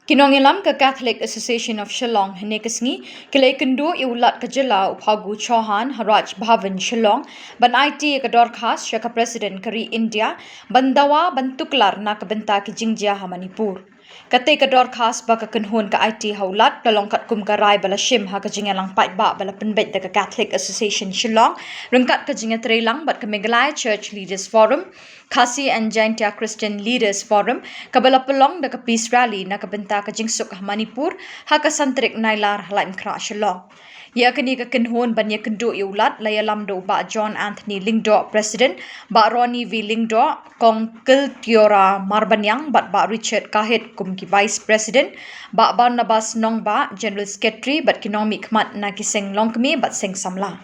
Kinongilam ka Catholic Association of Shillong nekesngi kilay kendo iulat ka jela Phagu Chauhan Haraj Bhavan Shillong ban Aiti ka Dorkhas ka President kari India bandawa bantuklar na kabenta ki Jingjia ha Manipur. Kate ka Dorkhas ba ka kenhon ka Aiti haulat lalongkat kum ka rai bala shim ha ka jingalang pat ba bala penbet da ka Catholic Association Shillong rengkat ka jinga trelang bat ka Meghalaya Church Leaders Forum Khasi and Jaintia Christian Leaders Forum kabala pelong da ka Peace Rally na kabenta ka Jingsuk Manipur ha ka santrik nailar laim kra Shillong. Ya kini ka kenhon ban ya kendo iulat laya lamdo ba John Anthony Lingdo President ba Ronnie V Lingdo kong Tiora Marbanyang ba Richard Kahit kum ki Vice President ba Barnabas Nong ba General Secretary bat kinomik mat na kiseng longkmi bat seng samla.